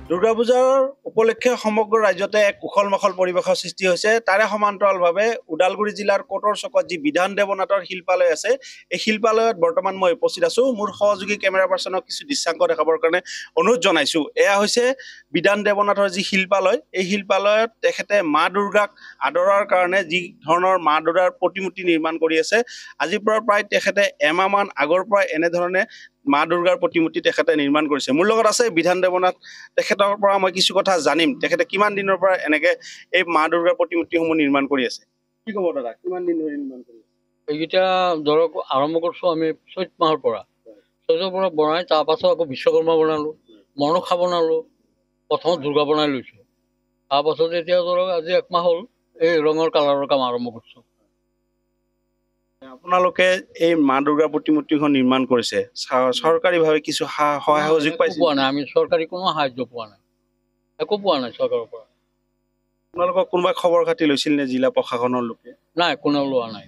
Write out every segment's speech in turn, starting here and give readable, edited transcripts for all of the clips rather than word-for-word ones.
দুৰ্গা পূজাৰ উপলক্ষে সমগ্ৰ ৰাজ্যতে এক উখল মাখল পৰিৱেশৰ সৃষ্টি হৈছে। তাৰে সমান্তৰালভাৱে ওদালগুৰি জিলাৰ কোটৰ চকত যি বিধান দেৱনাথৰ শিল্পালয় আছে, এই শিল্পালয়ত বৰ্তমান মই উপস্থিত আছো। মোৰ সহযোগী কেমেৰা পাৰ্চনক কিছু দৃশ্যাংক দেখাবৰ কাৰণে অনুৰোধ জনাইছো। এয়া হৈছে বিধান দেৱনাথৰ যি শিল্পালয়, এই শিল্পালয়ত তেখেতে মা দুৰ্গাক আদৰাৰ কাৰণে যি ধৰণৰ মা দুৰ্গাৰ প্ৰতিমূৰ্তি নিৰ্মাণ কৰি আছে। আজিৰ পৰা প্ৰায় তেখেতে এমাহমান আগৰ পৰা এনেধৰণে মা দুৰ্গাৰ প্ৰতিমূৰ্তি তেখেতে নিৰ্মাণ কৰিছে। মোৰ লগত আছে বিধান দেৱনাথ, তেখেতৰ পৰা মই কিছু কথা জানিম। তেখেতে কিমান দিনৰ পৰা এনেকে এই মা দুৰ্গাৰ প্ৰতিমূৰ্তিসমূহ নিৰ্মাণ কৰি আছে? কি ক'ব দাদা, কিমান দিন ধৰি নিৰ্মাণ কৰি আছে? এইকেইটা ধৰক আৰম্ভ কৰিছোঁ আমি চৈত মাহৰ পৰা। চৈতৰ পৰা বনাই তাৰপাছত আকৌ বিশ্বকৰ্মা বনালোঁ, মনসা বনালোঁ, প্ৰথমত দুৰ্গা বনাই লৈছোঁ। তাৰপাছত এতিয়া ধৰক আজি একমাহ হ'ল এই ৰঙৰ কালাৰৰ কাম আৰম্ভ কৰিছোঁ। আপোনালোকে এই মা দুৰ্গাৰ প্ৰতিমূৰ্তিখন নিৰ্মাণ কৰিছে, চৰকাৰীভাৱে কিছু সহায় সহযোগ পাইছে? পোৱা নাই, আমি চৰকাৰী কোনো সাহায্য পোৱা নাই, একো পোৱা নাই চৰকাৰৰ পৰা। আপোনালোকক কোনোবাই খবৰ খাতি লৈছিল নে জিলা প্ৰশাসনৰ লোকে? নাই, কোনেও লোৱা নাই।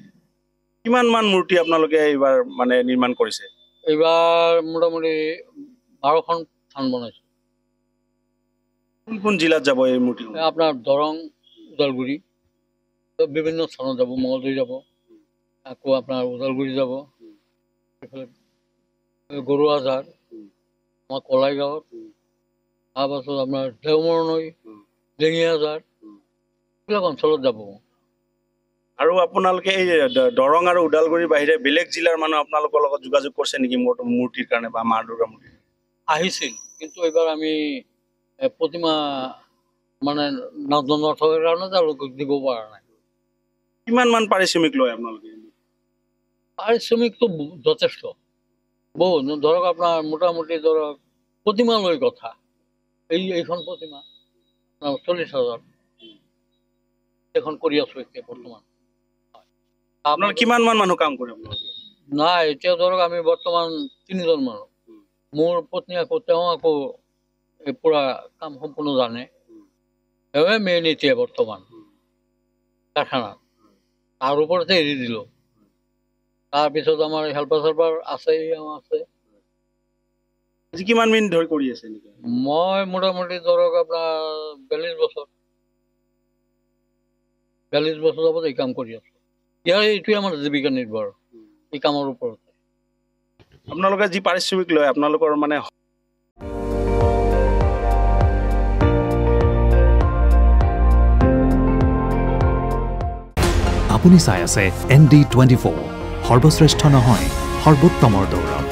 কিমান মান মূৰ্তি আপোনালোকে এইবাৰ মানে নিৰ্মাণ কৰিছে? এইবাৰ মোটামুটি 12খন থান বনাইছোঁ। কোন কোন জিলাত যাব এই মূৰ্তি? আপোনাৰ দৰং, ওদালগুৰি, বিভিন্ন স্থানত যাব। মঙলদৈ যাব, আকৌ আপোনাৰ ওদালগুৰি যাব, গৰুৱাঝাৰ, আমাৰ কলাইগাঁৱত, তাৰপাছত আপোনাৰ দেওমৰণৈ, ডেঙিয়াঝাৰ, এইবিলাক অঞ্চলত যাব। আৰু আপোনালোকে এই দৰং আৰু ওদালগুৰিৰ বাহিৰে বেলেগ জিলাৰ মানুহ আপোনালোকৰ লগত যোগাযোগ কৰিছে নেকি মূৰ্তিৰ কাৰণে বা মা দুৰ্গা মূৰ্তি? আহিছিল, কিন্তু এইবাৰ আমি প্ৰতিমা মানে নথকাৰ কাৰণে তেওঁলোকক দিব পৰা নাই। কিমান মান পাৰিশ্ৰমিক লয় আপোনালোকে? পাৰিশ্ৰমিকটো যথেষ্ট, বহুত। ধৰক আপোনাৰ মোটামুটি ধৰক প্ৰতিমা লৈ কথা। এইখন প্ৰতিমা 40,000 এখন কৰি আছোঁ এতিয়া বৰ্তমান। আপোনাৰ কিমান মান মানুহ কাম কৰে? নাই, এতিয়া ধৰক আমি বৰ্তমান 3জন মানুহ। মোৰ পত্নী তেওঁ আকৌ পুৰা কাম সম্পূৰ্ণ জানে। তেওঁৱে মেইন এতিয়া বৰ্তমান কাৰখানাত। তাৰ ওপৰতে এৰি দিলোঁ। তাৰপিছত আমাৰ হেল্পাৰ চেল্পাৰ আছে। আজি কিমান মিনিট ধৰি কৰি আছে? মই মোটামুটি ধৰক আপোনাৰ 42 বছৰ যাবত এই কাম কৰি আছোঁ। এইটোৱে আমাৰ জীৱিকা নিৰ্ভৰ, এই কামৰ ওপৰতে। আপোনালোকে যি পাৰিশ্ৰমিক লয়, আপোনালোকৰ মানে আপুনি চাই আছে ND24, সৰ্বশ্ৰেষ্ঠ নহয়, সৰ্বোত্তমৰ দৌৰ।